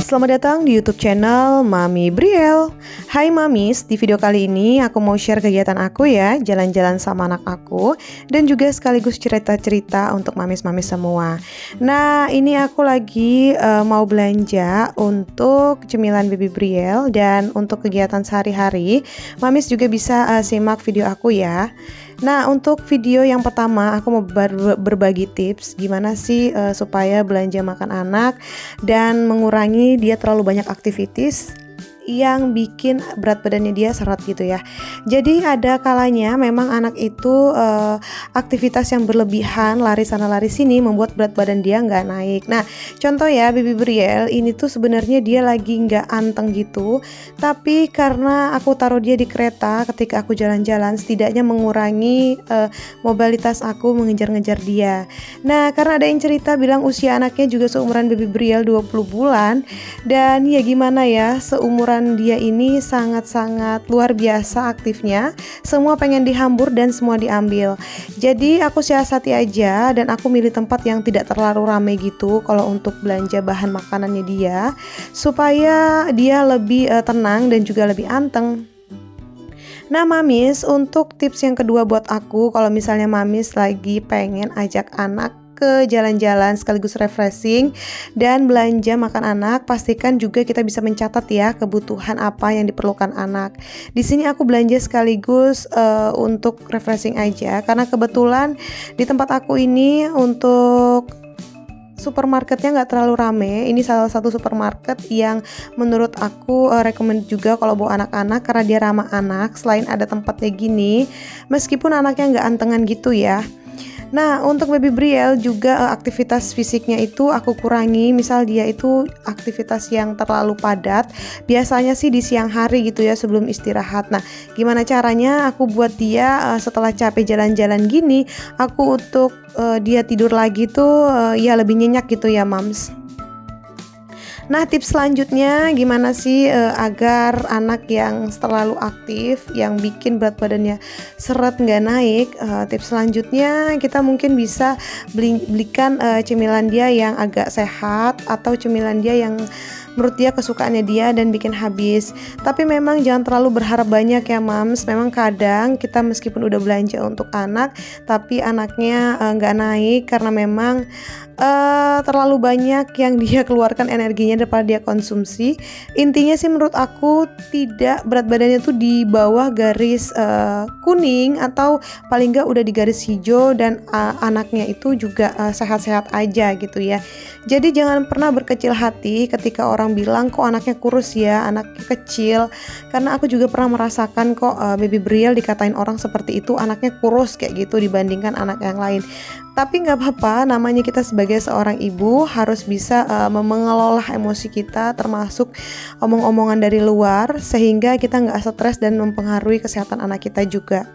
selamat datang di YouTube channel Mami Briel. Hai Mamis, di video kali ini aku mau share kegiatan aku ya, jalan-jalan sama anak aku, dan juga sekaligus cerita-cerita untuk mamis-mamis semua. Nah, ini aku lagi mau belanja untuk cemilan Baby Briel dan untuk kegiatan sehari-hari. Mamis juga bisa simak video aku ya. Nah, untuk video yang pertama aku mau berbagi tips gimana sih supaya belanja makan anak dan mengurangi dia terlalu banyak aktivitas yang bikin berat badannya dia seret gitu ya. Jadi ada kalanya memang anak itu aktivitas yang berlebihan, lari sana lari sini membuat berat badan dia nggak naik. Nah, contoh ya Baby Briel ini tuh sebenarnya dia lagi nggak anteng gitu, tapi karena aku taruh dia di kereta ketika aku jalan-jalan, setidaknya mengurangi mobilitas aku mengejar-ngejar dia. Nah, karena ada yang cerita bilang usia anaknya juga seumuran Baby Briel 20 bulan, dan ya gimana ya, seumuran dia ini sangat-sangat luar biasa aktifnya. Semua pengen dihambur dan semua diambil. Jadi aku siasati aja dan aku milih tempat yang tidak terlalu ramai gitu kalau untuk belanja bahan makanannya dia, supaya dia lebih tenang dan juga lebih anteng. Nah Mamis, untuk tips yang kedua buat aku, kalau misalnya Mamis lagi pengen ajak anak ke jalan-jalan sekaligus refreshing dan belanja makan anak, pastikan juga kita bisa mencatat ya kebutuhan apa yang diperlukan anak. Di sini aku belanja sekaligus untuk refreshing aja, karena kebetulan di tempat aku ini untuk supermarketnya nggak terlalu rame. Ini salah satu supermarket yang menurut aku recommend juga kalau bawa anak-anak karena dia ramah anak. Selain ada tempatnya gini, meskipun anaknya nggak antengan gitu ya. Nah, untuk Baby Briel juga aktivitas fisiknya itu aku kurangi. Misal dia itu aktivitas yang terlalu padat, biasanya sih di siang hari gitu ya sebelum istirahat. Nah, gimana caranya aku buat dia setelah capek jalan-jalan gini, aku untuk dia tidur lagi tuh ya lebih nyenyak gitu ya Mams. Nah, tips selanjutnya gimana sih agar anak yang terlalu aktif, yang bikin berat badannya seret nggak naik? Tips selanjutnya kita mungkin bisa belikan cemilan dia yang agak sehat atau cemilan dia yang menurut dia kesukaannya dia dan bikin habis. Tapi memang jangan terlalu berharap banyak ya Mams. Memang kadang kita meskipun udah belanja untuk anak, tapi anaknya nggak naik karena memang terlalu banyak yang dia keluarkan energinya daripada dia konsumsi. Intinya sih menurut aku tidak berat badannya tuh di bawah garis kuning atau paling nggak udah di garis hijau, dan anaknya itu juga sehat-sehat aja gitu ya. Jadi jangan pernah berkecil hati ketika orang bilang kok anaknya kurus ya, anaknya kecil. Karena aku juga pernah merasakan kok Baby Briel dikatain orang seperti itu, anaknya kurus kayak gitu dibandingkan anak yang lain. Tapi nggak apa-apa, namanya kita sebagai seorang ibu harus bisa mengelola emosi kita, termasuk omong-omongan dari luar, sehingga kita nggak stres dan mempengaruhi kesehatan anak kita juga.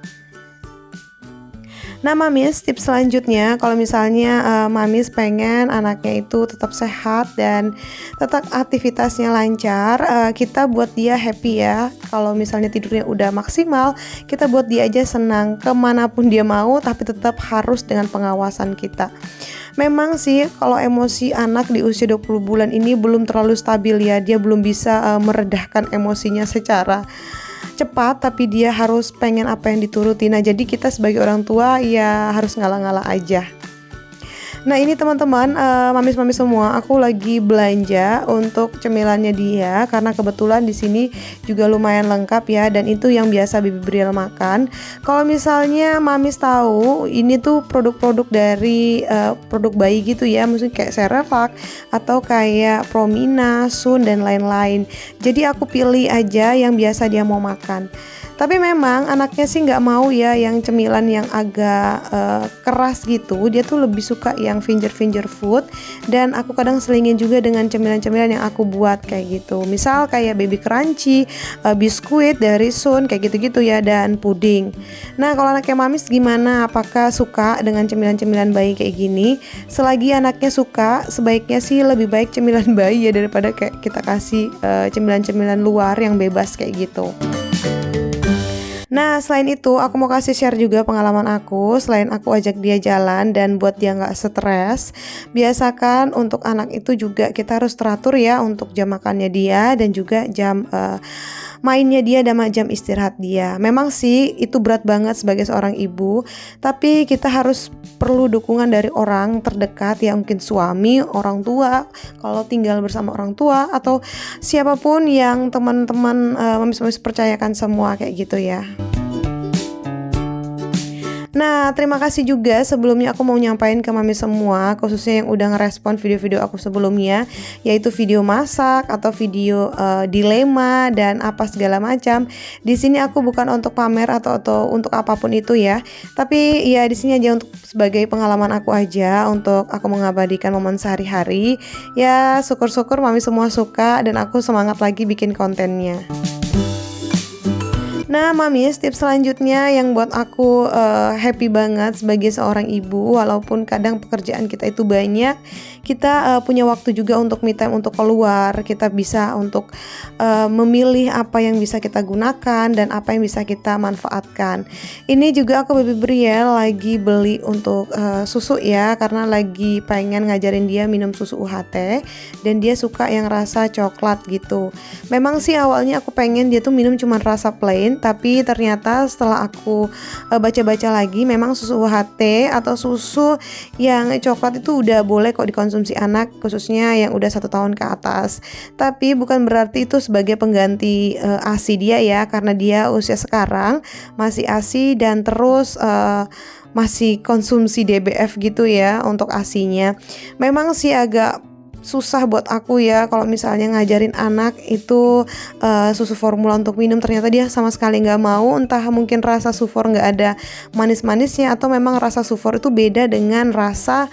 Nah Mamis, tips selanjutnya kalau misalnya Mamis pengen anaknya itu tetap sehat dan tetap aktivitasnya lancar, kita buat dia happy ya. Kalau misalnya tidurnya udah maksimal, kita buat dia aja senang kemanapun dia mau, tapi tetap harus dengan pengawasan kita. Memang sih kalau emosi anak di usia 20 bulan ini belum terlalu stabil ya, dia belum bisa meredahkan emosinya secara cepat, tapi dia harus pengen apa yang dituruti. Nah, jadi kita sebagai orang tua ya harus ngalah-ngalah aja. Nah ini teman-teman, mamis-mamis semua, aku lagi belanja untuk cemilannya dia karena kebetulan di sini juga lumayan lengkap ya, dan itu yang biasa Baby Briel makan. Kalau misalnya mamis tahu ini tuh produk-produk dari produk bayi gitu ya, maksudnya kayak Cerelac atau kayak Promina, Sun dan lain-lain. Jadi aku pilih aja yang biasa dia mau makan. Tapi memang anaknya sih nggak mau ya yang cemilan yang agak keras gitu. Dia tuh lebih suka yang finger food, dan aku kadang selingin juga dengan cemilan-cemilan yang aku buat kayak gitu. Misal kayak baby crunchy, biskuit dari Sun kayak gitu-gitu ya, dan puding. Nah kalau anaknya Mamis gimana? Apakah suka dengan cemilan-cemilan bayi kayak gini? Selagi anaknya suka, sebaiknya sih lebih baik cemilan bayi ya daripada kayak kita kasih cemilan-cemilan luar yang bebas kayak gitu. Nah, selain itu aku mau kasih share juga pengalaman aku. Selain aku ajak dia jalan dan buat dia nggak stres, biasakan untuk anak itu juga kita harus teratur ya untuk jam makannya dia dan juga jam mainnya dia dan jam istirahat dia. Memang sih itu berat banget sebagai seorang ibu, tapi kita harus perlu dukungan dari orang terdekat ya, mungkin suami, orang tua, kalau tinggal bersama orang tua atau siapapun yang teman-teman mamis-mamis percayakan semua kayak gitu ya. Nah, terima kasih juga sebelumnya aku mau nyampain ke mami semua, khususnya yang udah ngerespon video-video aku sebelumnya, yaitu video masak atau video dilema dan apa segala macam. Di sini aku bukan untuk pamer atau untuk apapun itu ya, tapi ya di sini aja untuk sebagai pengalaman aku aja, untuk aku mengabadikan momen sehari-hari. Ya, syukur-syukur mami semua suka dan aku semangat lagi bikin kontennya. Nah, mamis, tips selanjutnya yang buat aku happy banget sebagai seorang ibu, walaupun kadang pekerjaan kita itu banyak, kita punya waktu juga untuk me time, untuk keluar. Kita bisa untuk memilih apa yang bisa kita gunakan dan apa yang bisa kita manfaatkan. Ini juga aku Baby Brielle lagi beli untuk susu ya, karena lagi pengen ngajarin dia minum susu UHT dan dia suka yang rasa coklat gitu. Memang sih awalnya aku pengen dia tuh minum cuma rasa plain, tapi ternyata setelah aku baca-baca lagi, memang susu UHT atau susu yang coklat itu udah boleh kok dikonsumsi anak, khususnya yang udah 1 tahun ke atas. Tapi bukan berarti itu sebagai pengganti ASI dia ya, karena dia usia sekarang masih ASI dan terus masih konsumsi DBF gitu ya untuk ASINya. Memang sih agak susah buat aku ya kalau misalnya ngajarin anak itu susu formula untuk minum, ternyata dia sama sekali nggak mau. Entah mungkin rasa sufor nggak ada manis-manisnya atau memang rasa sufor itu beda dengan rasa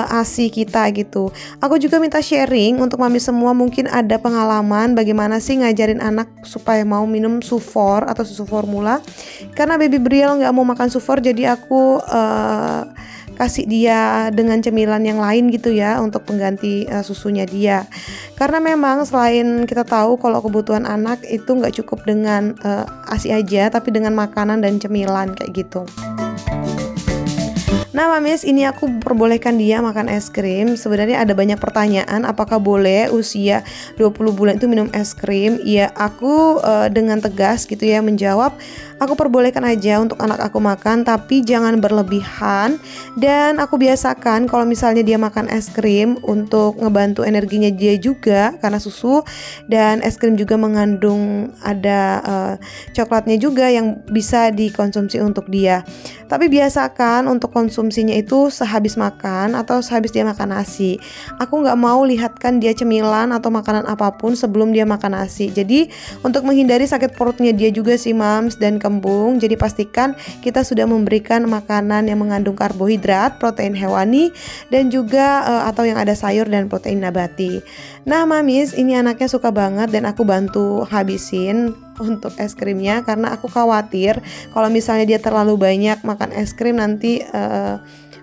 ASI kita gitu. Aku juga minta sharing untuk mami semua, mungkin ada pengalaman bagaimana sih ngajarin anak supaya mau minum sufor atau susu formula. Karena Baby Brielle nggak mau makan sufor, jadi aku kasih dia dengan cemilan yang lain gitu ya untuk pengganti susunya dia. Karena memang selain kita tahu kalau kebutuhan anak itu nggak cukup dengan ASI aja, tapi dengan makanan dan cemilan kayak gitu. Nah, mamis, ini aku perbolehkan dia makan es krim. Sebenarnya ada banyak pertanyaan, apakah boleh usia 20 bulan itu minum es krim? Ya, aku dengan tegas gitu ya menjawab, aku perbolehkan aja untuk anak aku makan, tapi jangan berlebihan. Dan aku biasakan kalau misalnya dia makan es krim untuk ngebantu energinya dia juga, karena susu dan es krim juga mengandung ada coklatnya juga yang bisa dikonsumsi untuk dia. Tapi biasakan untuk konsumsinya itu sehabis makan atau sehabis dia makan nasi. Aku nggak mau lihatkan dia cemilan atau makanan apapun sebelum dia makan nasi. Jadi untuk menghindari sakit perutnya dia juga sih mams dan kembung, jadi pastikan kita sudah memberikan makanan yang mengandung karbohidrat, protein hewani, dan juga atau yang ada sayur dan protein nabati. Nah mamis, ini anaknya suka banget dan aku bantu habisin untuk es krimnya karena aku khawatir kalau misalnya dia terlalu banyak makan es krim nanti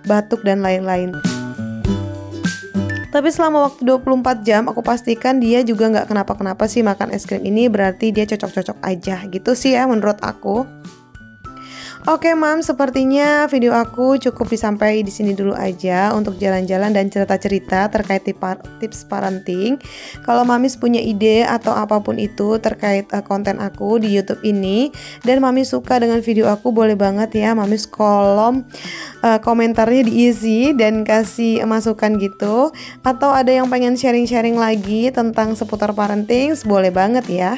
batuk dan lain-lain. Tapi selama waktu 24 jam aku pastikan dia juga nggak kenapa-kenapa sih makan es krim ini, berarti dia cocok-cocok aja gitu sih ya menurut aku. Oke mam, sepertinya video aku cukup disampai di sini dulu aja untuk jalan-jalan dan cerita-cerita terkait tips parenting. Kalau mamis punya ide atau apapun itu terkait konten aku di YouTube ini dan mamis suka dengan video aku, boleh banget ya mamis kolom komentarnya diisi dan kasih masukan gitu. Atau ada yang pengen sharing-sharing lagi tentang seputar parenting, boleh banget ya.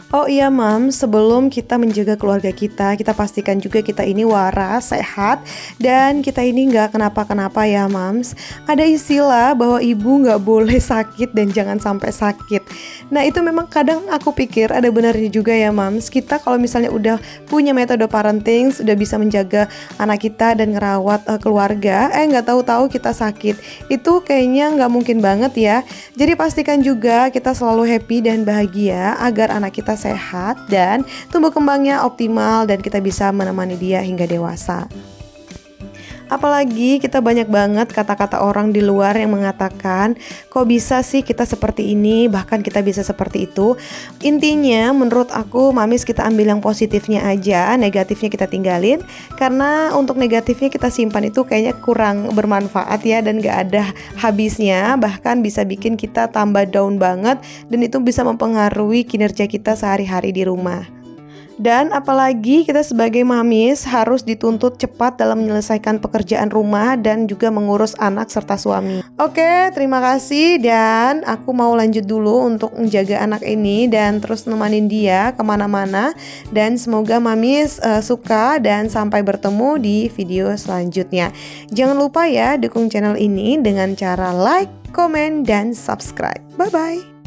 Oh iya mam, sebelum kita menjaga keluarga kita pastikan juga kita ini waras, sehat, dan kita ini nggak kenapa-kenapa ya mams. Ada istilah bahwa ibu nggak boleh sakit dan jangan sampai sakit. Nah itu memang kadang aku pikir ada benarnya juga ya mams. Kita kalau misalnya udah punya metode parenting, sudah bisa menjaga anak kita dan ngerawat keluarga, nggak tahu-tahu kita sakit. Itu kayaknya nggak mungkin banget ya. Jadi pastikan juga kita selalu happy dan bahagia agar anak kita sehat dan tumbuh kembangnya optimal dan kita bisa menemani dia hingga dewasa. Apalagi kita banyak banget kata-kata orang di luar yang mengatakan, kok bisa sih kita seperti ini, bahkan kita bisa seperti itu. Intinya menurut aku mamis kita ambil yang positifnya aja, negatifnya kita tinggalin. Karena untuk negatifnya kita simpan itu kayaknya kurang bermanfaat ya, dan gak ada habisnya. Bahkan bisa bikin kita tambah down banget, dan itu bisa mempengaruhi kinerja kita sehari-hari di rumah. Dan apalagi kita sebagai mamis harus dituntut cepat dalam menyelesaikan pekerjaan rumah dan juga mengurus anak serta suami. Oke, terima kasih, dan aku mau lanjut dulu untuk menjaga anak ini dan terus nemanin dia kemana-mana. Dan semoga mamis suka, dan sampai bertemu di video selanjutnya. Jangan lupa ya dukung channel ini dengan cara like, komen, dan subscribe. Bye-bye.